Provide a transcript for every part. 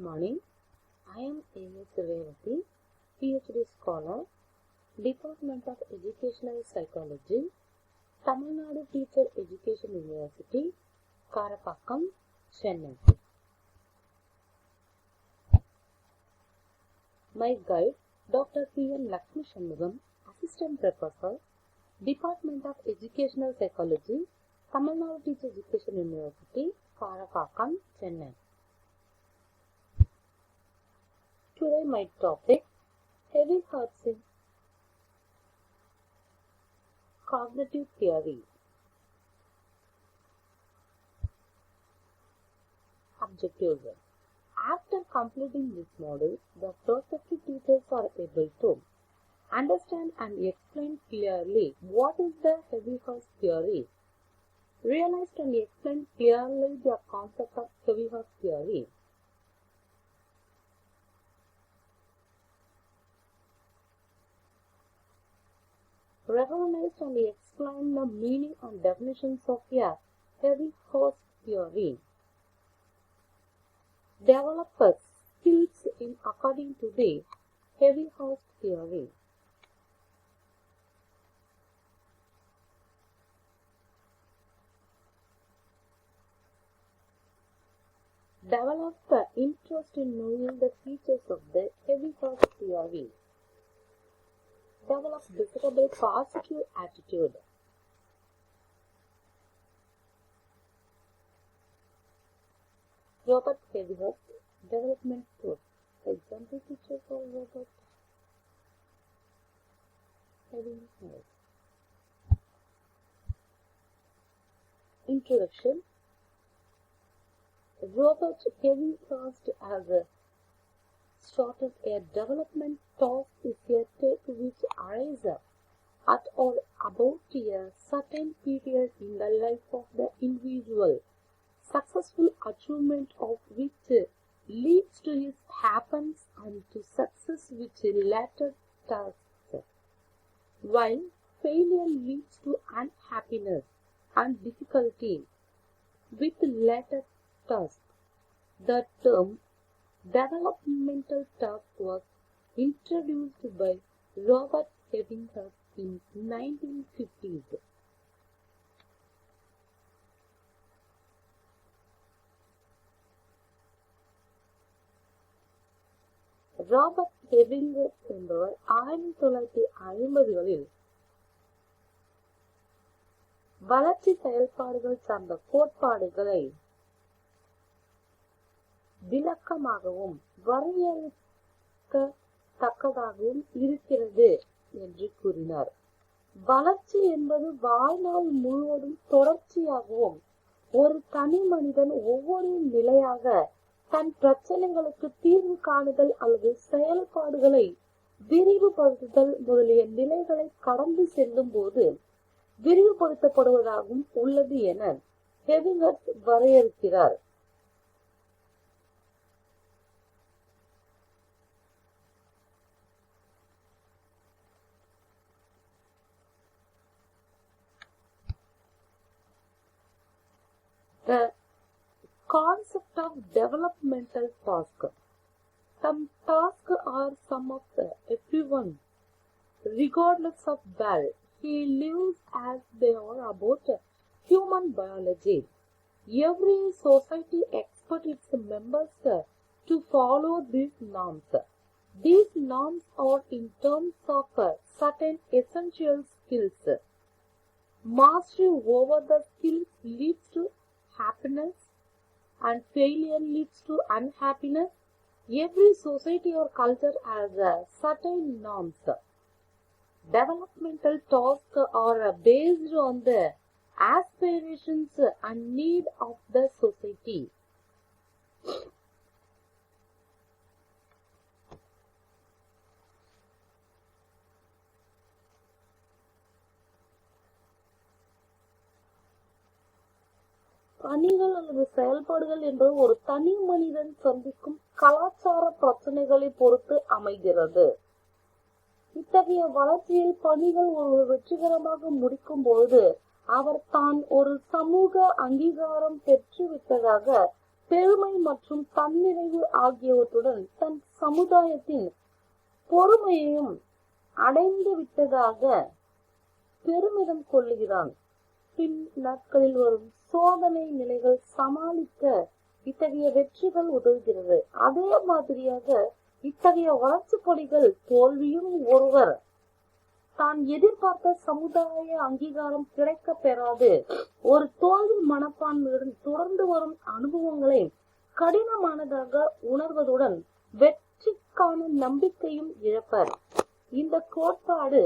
morning. I am A.S. Revati, PhD scholar, Department of Educational Psychology, Tamil Nadu Teacher Education University, Karapakkam, Chennai. My guide, Dr. P.N. Lakshmi Shanmugam, Assistant Professor, Department of Educational Psychology, Tamil Nadu Teacher Education University, Karapakkam, Chennai. Today my topic, Havighurst in Cognitive Theory. Objectives. After completing this module, the prospective teachers are able to understand and explain clearly what is the Havighurst theory, realize and explain clearly the concept of Havighurst theory, recognize and explain the meaning and definitions of a Havighurst theory, develop skills in according to the Havighurst theory. Develop the interest in knowing the features of the Havighurst theory. Develop desirable positive attitude. Robert Havighurst, Development Course. Example teacher for Robert Havighurst. Introduction. Robert Havighurst has started a development task is a take which arises at or about a certain period in the life of the individual, successful achievement of which leads to his happiness and to success which later tasks, while failure leads to unhappiness and difficulty with later tasks. The term developmental task was introduced by Robert Havighurst in 1950s. Robert Havighurst என்பவர் 1950களில் வளர்ச்சி செயல்பாடுகள் சார்ந்த கோட்பாடுகளை விளக்கமாகவும் வரையறுக்கத்தக்கதாகவும் இருக்கிறது என்று கூறினார். வளர்ச்சி என்பது வாழ்நாள் முழுவதும் தொடர்ச்சியாகவும் ஒரு தனி மனிதன் ஒவ்வொரு நிலையாக தன் பிரச்சனைகளுக்கு தீர்வு காணுதல் அல்லது செயல்பாடுகளை விரிவுபடுத்துதல் முதலிய நிலைகளை கடந்து செல்லும் போது விரிவுபடுத்தப்படுவதாகவும் உள்ளது என ஹெவிங்ஹர்ஸ்ட் வரையறுக்கிறார். The concept of developmental task. Some tasks are some of everyone, regardless of where he lives, as they are about human biology. Every society expects its members to follow these norms. These norms are in terms of certain essential skills. Mastery over the skills leads to happiness and failure leads to unhappiness. Every society or culture has certain norms. Developmental tasks are based on the aspirations and need of the society. பணிகள் அல்லது செயல்பாடுகள் என்பது ஒரு தனி மனிதன் சந்திக்கும் கலாச்சார பிரச்சனைகளை பொறுத்து அமைகிறது. இத்தகைய வளர்ச்சியில் பணிகள் ஒரு வெற்றிகரமாக முடிக்கும் பொழுது அவர் தான் ஒரு சமூக அங்கீகாரம் பெற்றுவிட்டதாக பெருமை மற்றும் தன்னிறைவு ஆகியவற்றுடன் தன் சமுதாயத்தின் பொறுமையையும் அடைந்து விட்டதாக பெருமிதம் கொள்ளுகிறான். பின் நாட்களில் வரும் சோதனை நிலைகள் சமாளிக்க இத்தகைய வெற்றிகள் உதவுகிறது. அதே மாதிரியாக இத்தகைய வளர்ச்சி படிகள் தோல்வியும் ஒருவர் தான் எதிர்பார்த்த சமுதாய அங்கீகாரம் கிடைக்க பெறாது ஒரு தோல்வி மனப்பான்மையுடன் தொடர்ந்து வரும் அனுபவங்களை கடினமானதாக உணர்வதுடன் வெற்றிக்கான நம்பிக்கையும் இழப்பர். இந்த கோட்பாடு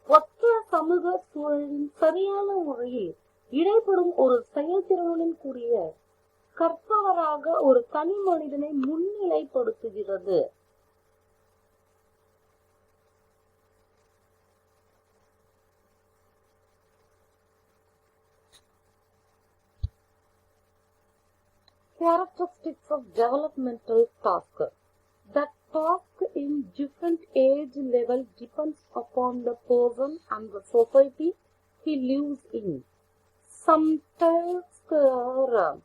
ஒத்த சமூக சூழலின் சரியான முறையில் இடைப்படும் ஒரு செயல்திறனுடன் கூடிய கற்பவராக ஒரு தனி மனிதனை முன்னிலைப்படுத்துகிறது. Characteristics of developmental task. The task in different age level depends upon the person and the society he lives in. Some tasks are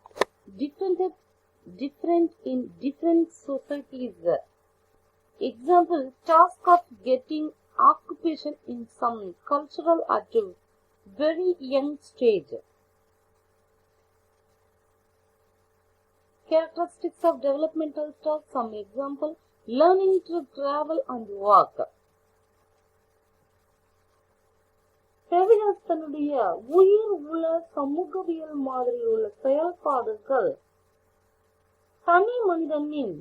different in different societies. Example, task of getting occupation in some cultural at a very young stage. Characteristics of developmental task. Some example, learning to travel and walk. ஹேவிகர்ஸ்ட் தன்னுடைய உயிர் உள்ள சமூகவியல் மாதிரியில் உள்ள செயல்பாடுகள் தனி மனிதனின்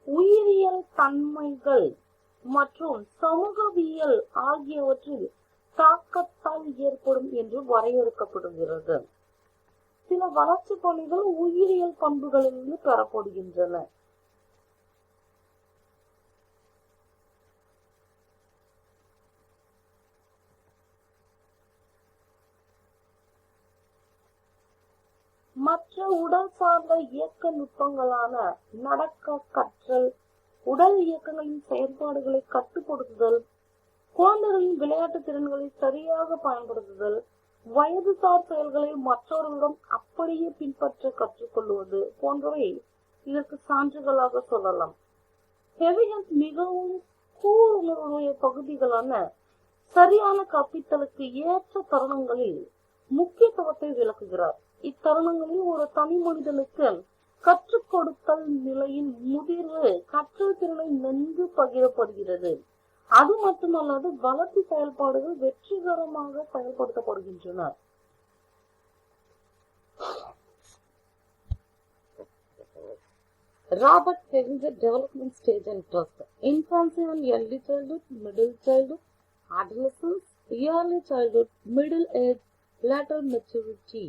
உயிரியல் தன்மைகள் மற்றும் சமூகவியல் ஆகியவற்றில் தாக்கத்தால் ஏற்படும் என்று வரையறுக்கப்படுகிறது. சில வளர்ச்சி பணிகள் உயிரியல் பண்புகளிலிருந்து பெறப்படுகின்றன. மற்ற உடல் சார்ந்த இயக்க நுட்பங்களான நடக்க கற்றல், உடல் இயக்கங்களின் செயல்பாடுகளை கட்டுப்படுத்துதல், குழந்தைகளின் விளையாட்டு திறன்களை சரியாக பயன்படுத்துதல், வயதுசார் செயல்களை மற்றவர்களிடம் அப்படியே பின்பற்ற கற்றுக்கொள்வது போன்றவை இதற்கு சான்றுகளாக சொல்லலாம். ஹேவிகர்ஸ்ட் மிகவும் கூர்மையுடைய பகுதிகளான சரியான கற்பித்தலுக்கு ஏற்ற தருணங்களில் முக்கியத்துவத்தை விளக்குகிறார். இத்தருணங்களில் ஒரு தனி மனிதனுக்கு கற்றுக் கொடுத்தல் நிலையின் முதிர்வு கற்றல் திறனை நன்கு பகிரப்படுகிறது. அது மட்டுமல்லாது வளர்ச்சி செயல்பாடுகள் வெற்றிகரமாக செயல்படுத்தப்படுகின்றன. Robert Havighurst development stage and trust. Infancy and early childhood, middle childhood, adolescence, early childhood, middle age, later maturity.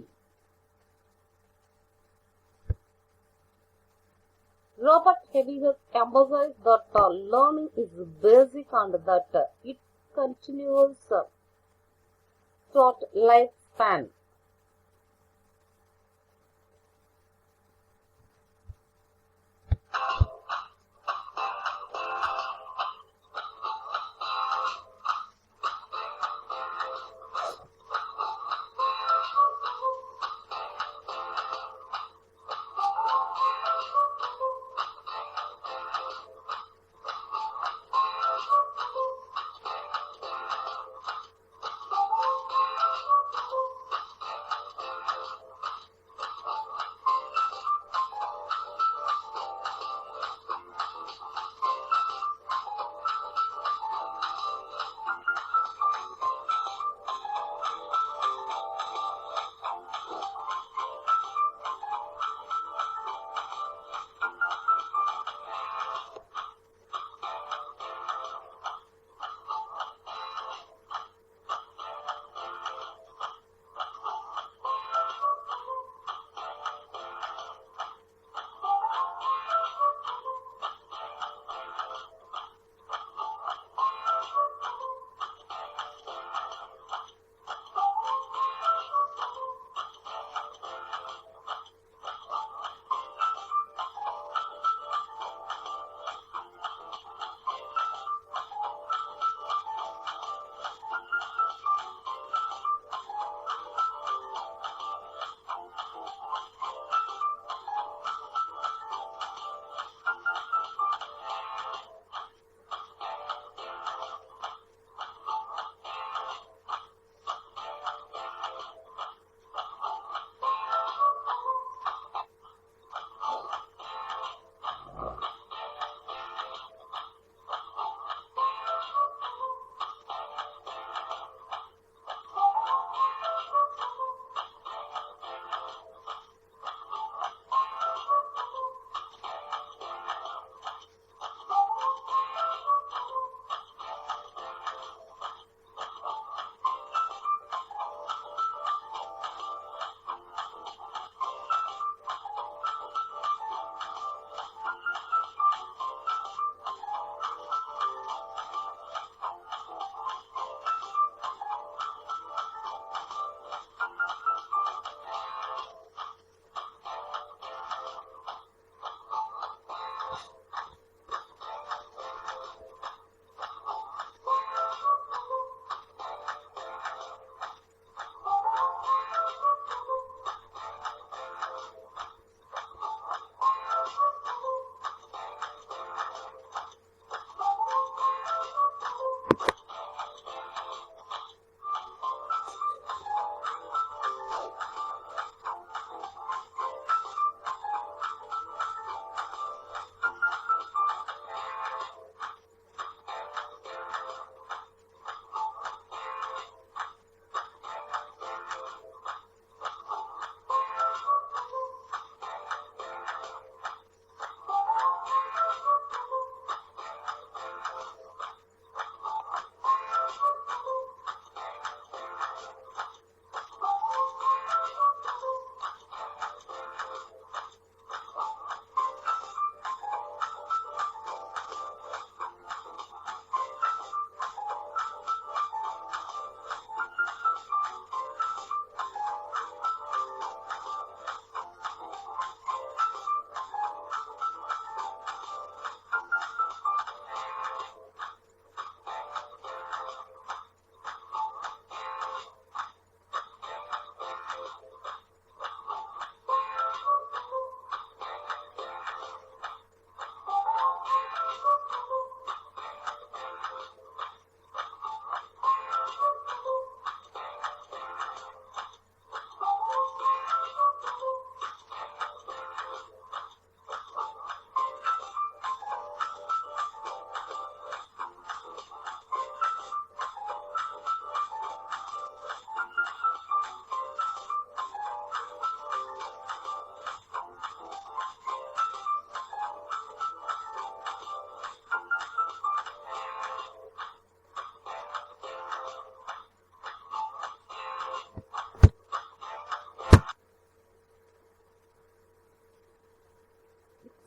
Robert Havighurst emphasized that learning is basic and that it continues throughout lifespan.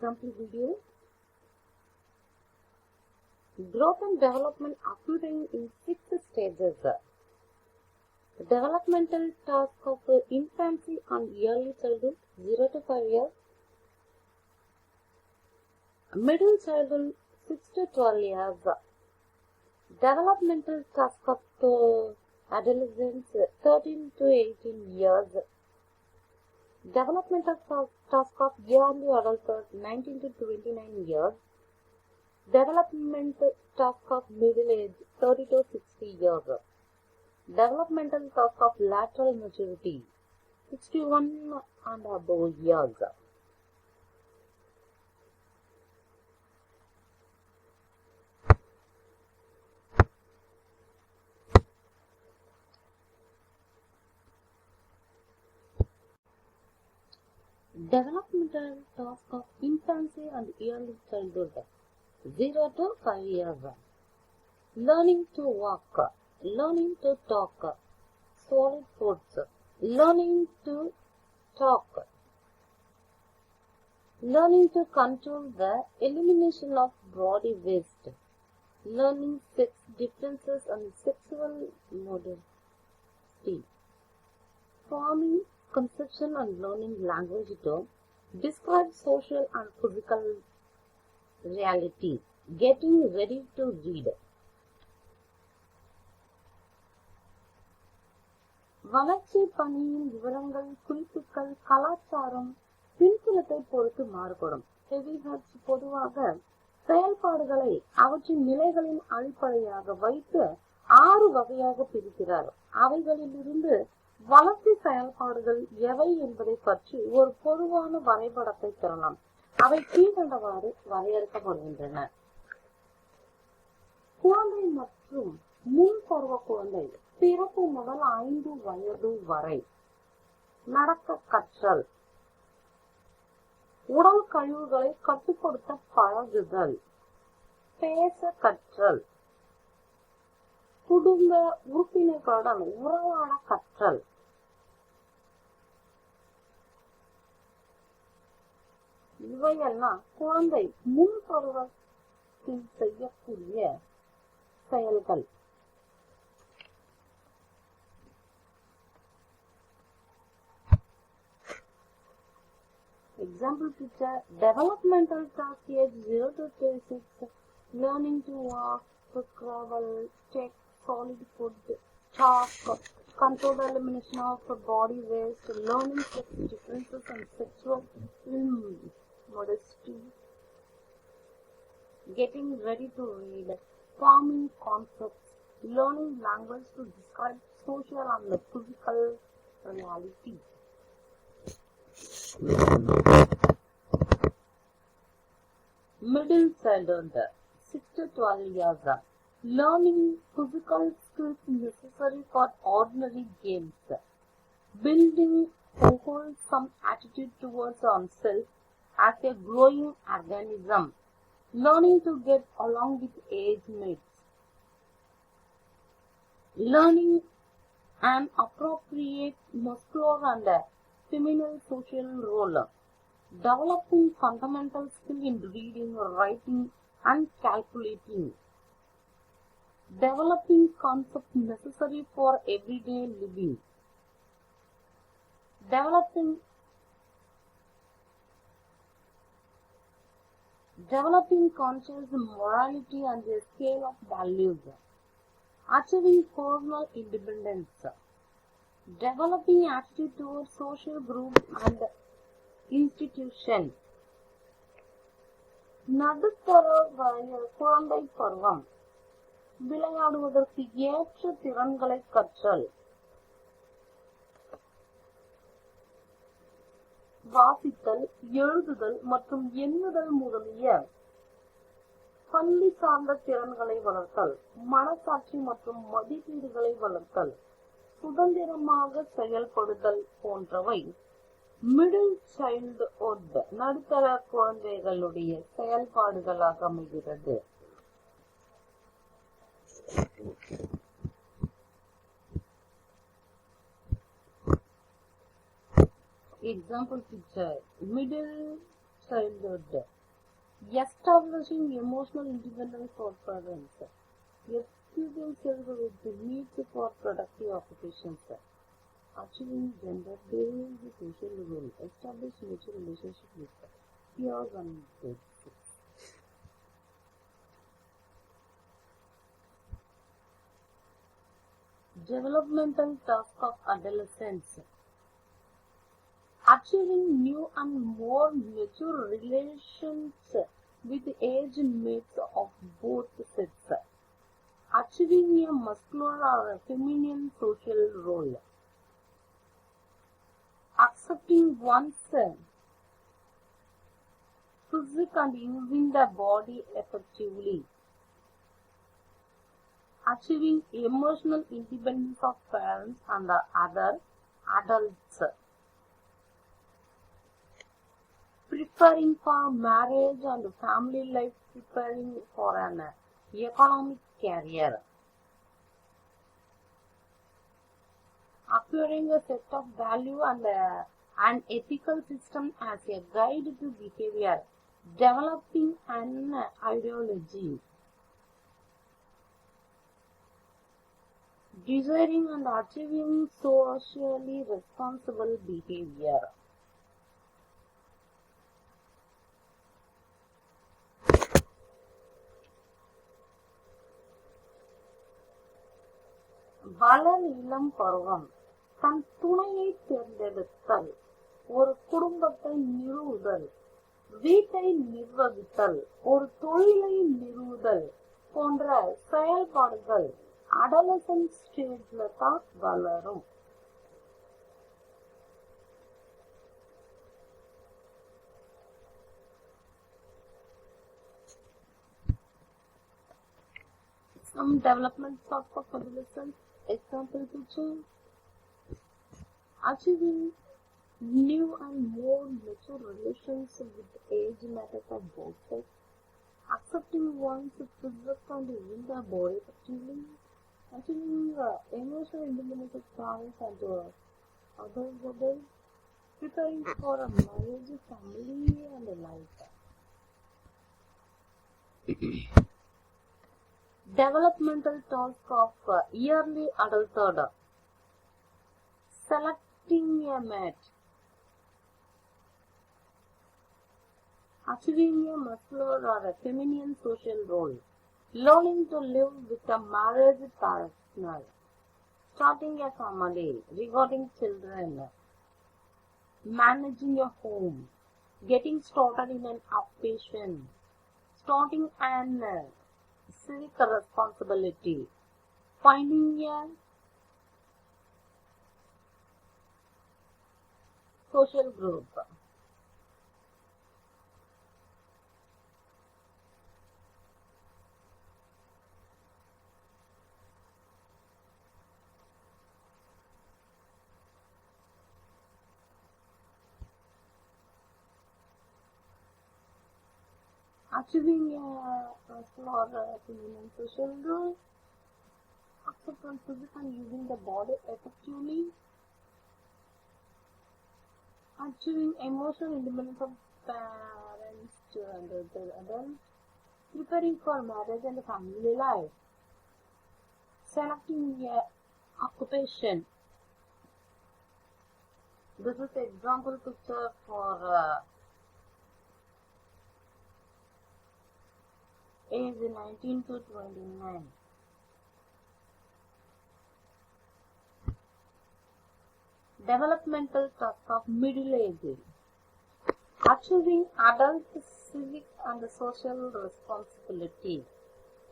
example video. Growth and development occurring in 6 stages. Developmental task of infancy and early childhood 0 to 5 years. Middle childhood 6 to 12 years. Developmental task of adolescents 13 to 18 years. Developmental task of early adulthood 19 to 29 years. Developmental task of middle age 30 to 60 years. Developmental task of lateral maturity 61 and above years. Developmental task of infancy and early childhood 0 to 5 years. Learning to walk, learning to talk, solid foods, learning to talk, learning to control the elimination of body waste, learning sex differences and sexual modesty, forming conception and learning language to describe social and physical reality, getting ready to read. வளர்ச்சி பணியின் விவரங்கள் குறிப்புகள் கலாச்சாரம் பின்புலத்தை பொறுத்து மாறுபடும். ஹெவிஹர்ஸ்ட் பொதுவாக செயல்பாடுகளை அவற்றின் நிலைகளின் அடிப்படையாக வைத்து 6 வகையாக பிரிக்கிறார். அவைகளிலிருந்து வளர்ச்சி செயல்பாடுகள் எவை என்பதை பற்றி ஒரு பொதுவான வரைபடத்தை பெறலாம். அவை கீழ்கண்டவாறு வரையறுக்கப்படுகின்றன. குழந்தை மற்றும் முன் பருவ குழந்தை பிறப்பு முதல் 5 வயது வரை நடக்க கற்றல், உடல் கழிவுகளை கட்டுப்படுத்த பழகுதல், பேச கற்றல், குடும்ப உறுப்பினர்களுடன் உறவாட கற்றல், இவையெல்லாம் குழந்தை முன் பருவத்தில் செய்யக்கூடிய செயல்கள். Example picture: developmental task age 0 to 36, learning to walk, to travel, take solid food, talk, control the elimination of body waste, learning sex differences and sexual modesty, getting ready to read, forming concepts, learning language to describe social and physical reality. Middle childhood 6 to 12 years, learning physical skills necessary for ordinary games, building a wholesome attitude towards oneself as a growing organism, learning to get along with age mates, learning an appropriate muscular and feminine social role, developing fundamental skill in reading, writing and calculating, developing concepts necessary for everyday living, developing conscious morality and a scale of values, achieving personal independence, developing attitude towards social groups and institutions. நடுத்தர குழந்தை பருவம் விளையாடுவதற்கு ஏற்ற திறன்களை கற்றல், வாசித்தல், எழுதுதல் மற்றும் எண்ணுதல் முதலிய பள்ளி சார்ந்த திறன்களை வளர்த்தல், மனசாட்சி மற்றும் மதிப்பீடுகளை வளர்த்தல், சுதந்திரமாக செயல்படுதல் போன்றவை மிடில் சைல்ட்ஹுட் நடுத்தர குழந்தைகளுடைய செயல்பாடுகளாக அமைகிறது. Example picture: middle childhood, establishing emotional independence for parents, equipping children with the needs for productive occupations, achieving gender-based social role, establish mutual relationship with peers and kids. Developmental task of adolescence, achieving new and more mature relations with age mates of both sexes, achieving a muscular or a feminine social role, accepting one's physique and using the body effectively, achieving emotional independence of parents and the other adults, preparing for marriage and family life, preparing for an economic career, acquiring a set of value and an ethical system as a guide to behavior, developing an ideology, desiring and achieving socially responsible behavior. வளர் இளம் பருவம், தன் துணையை தேர்ந்தெடுத்தல், ஒரு குடும்பத்தை நிறுவுதல், வீட்டை நிர்வகித்தல், ஒரு தொழிலை நிறுவுதல் போன்ற செயல்பாடுகள் அடலசன்ட் ஸ்டேஜ்ல தான் வளரும். Some development talk of adolescence, example to achieving new and more mature relations with age matters of both sexes, accepting one's physique and using the body effectively, achieving emotional independence of parents and others, preparing for a marriage, family and a life. Developmental task of early adulthood, selecting a mate, achieving a muscular or a feminine social role, learning to live with a marriage partner, starting a family, regarding children, managing a home, getting started in an occupation, starting an civic responsibility, finding a social group. Achieving a muscular feminine social role, acceptance physique and using the body effectively, achieving emotional independence of parents to the adults, preparing for marriage and family life, selecting a occupation. This is the example picture for age 19 to 29. Developmental task of middle age, achieving adult civic and social responsibility,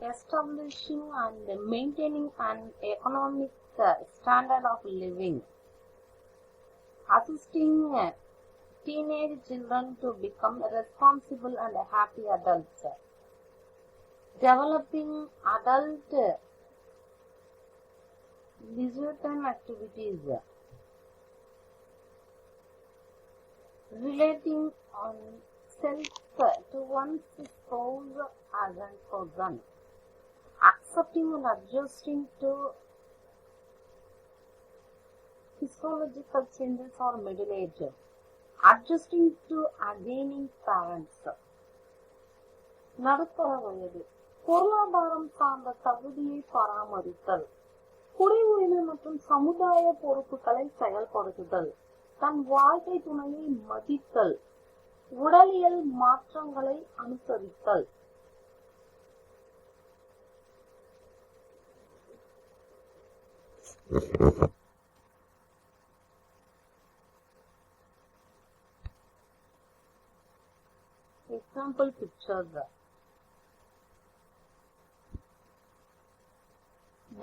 establishing and maintaining an economic standard of living, assisting teenage children to become responsible and happy adults, developing adult leisure time activities, relating on self to one's spouse as a person, accepting and adjusting to physiological changes or middle age, adjusting to attaining parents. நடுத்தர வயது, பொருளாதாரம் சார்ந்த தகுதியை பராமரித்தல், குடி உரிமை மற்றும் சமுதாய பொறுப்புகளை செயல்படுத்துதல், தன் வாழ்க்கை துணையை மதித்தல், உடலியல் மாற்றங்களை அனுசரித்தல். Example pictures.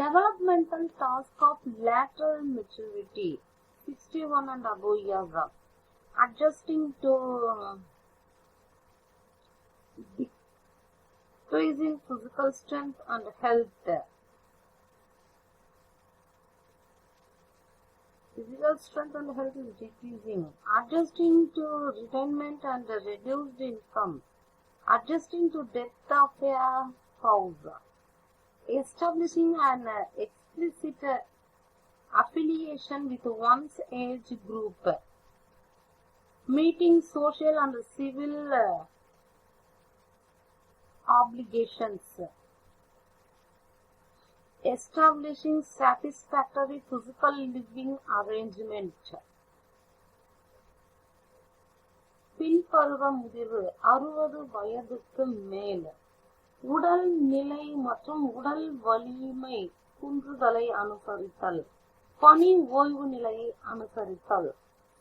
Developmental task of lateral maturity, 61 and above years, adjusting to decreasing physical strength and health. Physical strength and health is decreasing. Adjusting to retirement and reduced income. Adjusting to death of a spouse. Establishing an explicit affiliation with one's age group. Meeting social and civil obligations. Establishing satisfactory physical living arrangement. பின்பருவ முதிர்வு, 60 வயதுக்கு மேல். உடல் நிலை மற்றும் உடல் வலிமை குன்றுதலை அனுசரித்தல், பணி ஓய்வு நிலையை அனுசரித்தல்,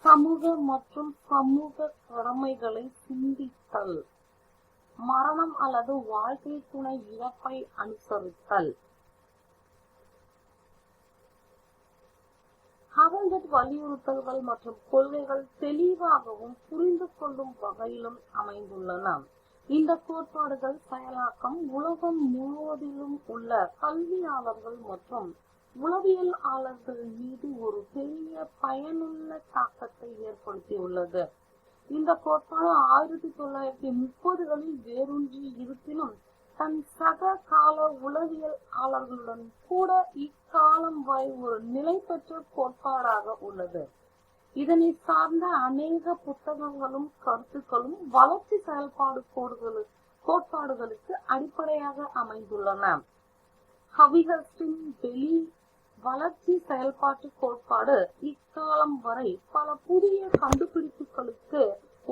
சமூக மற்றும் சமூக கடமைகளை சிந்தித்தல், மரணம் அல்லது வாழ்க்கை துணை இழப்பை அனுசரித்தல். ஹாவிகர்ஸ்ட் வலியுறுத்தல்கள் மற்றும் கொள்கைகள் தெளிவாகவும் புரிந்து கொள்ளும் வகையிலும் அமைந்துள்ளன. இந்த கோட்பாடுகள் செயலாக்கம் உலகம் முழுவதிலும் உள்ள கல்வியாளர்கள் மற்றும் உளவியலாளர்கள் மீது ஒரு பெரிய பயனுள்ள தாக்கத்தை ஏற்படுத்தியுள்ளது. இந்த கோட்பாடு 1930களில் வேரூன்றி இருப்பினும் தன் சக கால உளவியலாளர்களுடன் கூட இக்காலம் வரை ஒரு நிலை பெற்ற கோட்பாடாக உள்ளது. இதனை சார்ந்த அநேக புத்தகங்களும் கருத்துக்களும் வளர்ச்சி செயல்பாடு கோட்பாடுகளுக்கு அடிப்படையாக அமைந்துள்ளன. ஹவிஹர்ஸ்டின் வளர்ச்சி செயல்பாட்டு கோட்பாடு இக்காலம் வரை பல புதிய கண்டுபிடிப்புகளுக்கு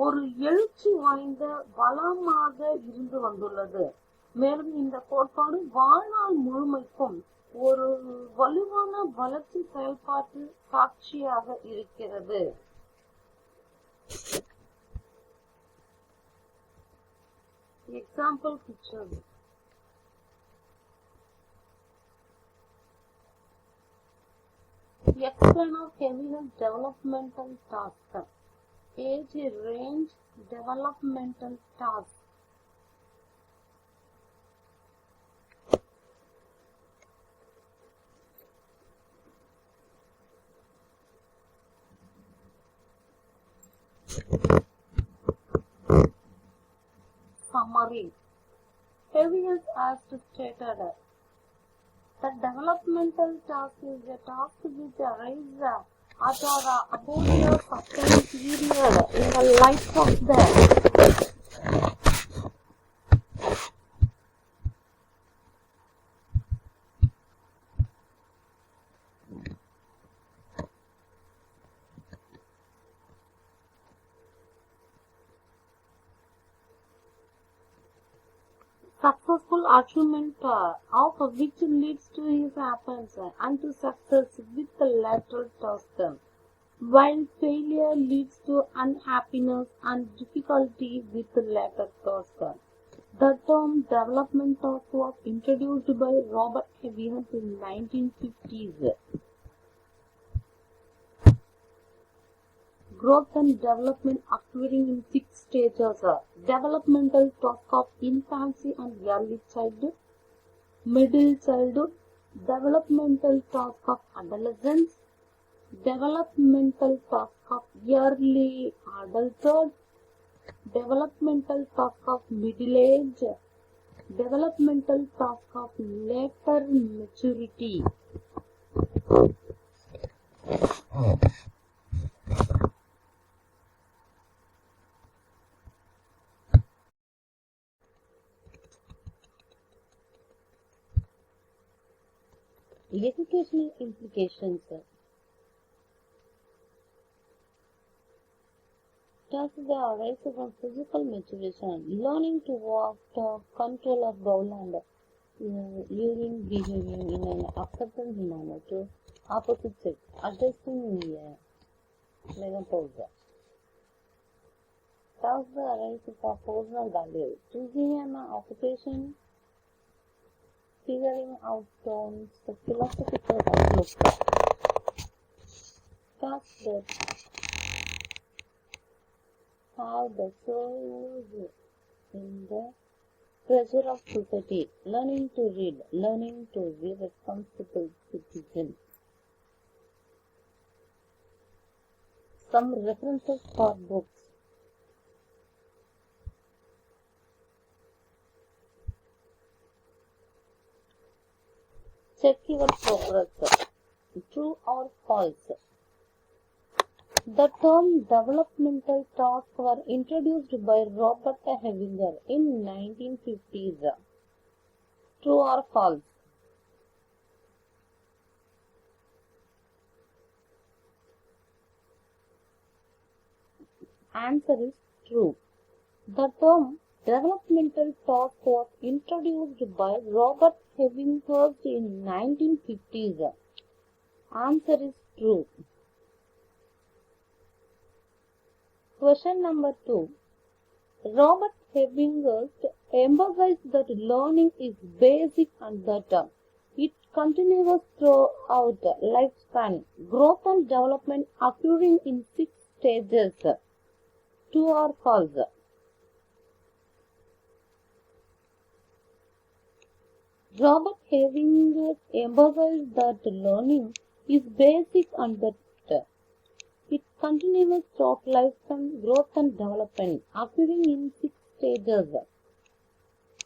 ஒரு எழுச்சி வாய்ந்த வளமாக இருந்து வந்துள்ளது. மேலும் இந்த கோட்பாடு வாழ்நாள் முழுமைக்கும் ஒரு வலுவான வளர்ச்சி செயல்பாட்டு சாட்சியாக இருக்கிறது. Example pictures. Explain of Havighurst developmental task. Age range developmental task. Summary. Havighurst has stated that developmental task is a task which arises at or about a certain period in the life of the successful achievement of which leads to his happiness and to success with the lateral task, while failure leads to unhappiness and difficulty with the latter task. The term development task was introduced by Robert Havighurst in 1950s. Growth and development occurring in 6 stages: developmental task of infancy and early childhood, middle childhood, developmental task of adolescence, developmental task of early adulthood, developmental task of middle age, developmental task of later maturity. Educational implications. Thus, they arise from physical maturation, learning to walk, talk, control or bowl and urine, behaving in an acceptable manner to opposite sex, adjusting menopause. Thus, they arise for personal value, choosing an occupation, figuring out terms, the philosophical outlook. Thus, they have the souls in the pressure of society, learning to read, learning to be responsible citizens. Some references for books. Check your progress. True or false? The term developmental tasks were introduced by Robert Havighurst in 1950s. True or false? Answer is true. The term developmental task was introduced by Robert Havighurst in 1950s. Answer is true. Question number 2. Robert Havighurst emphasized that learning is basic and that it continues throughout lifespan, growth and development occurring in 6 stages. True or false? Robert Havighurst emphasized that learning is basic and that it continues throughout lifespan, growth and development occurring in 6 stages.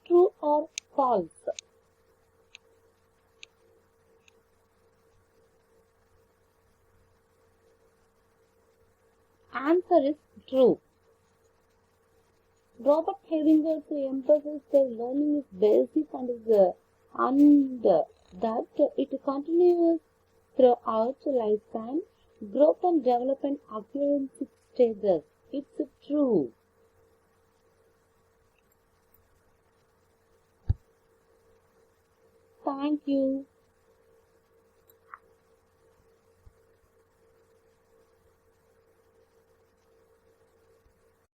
True or false? Answer is true. Robert Havighurst emphasized that learning is basic and that it continues throughout lifespan, growth and development occur in 6 stages. It's true. Thank you.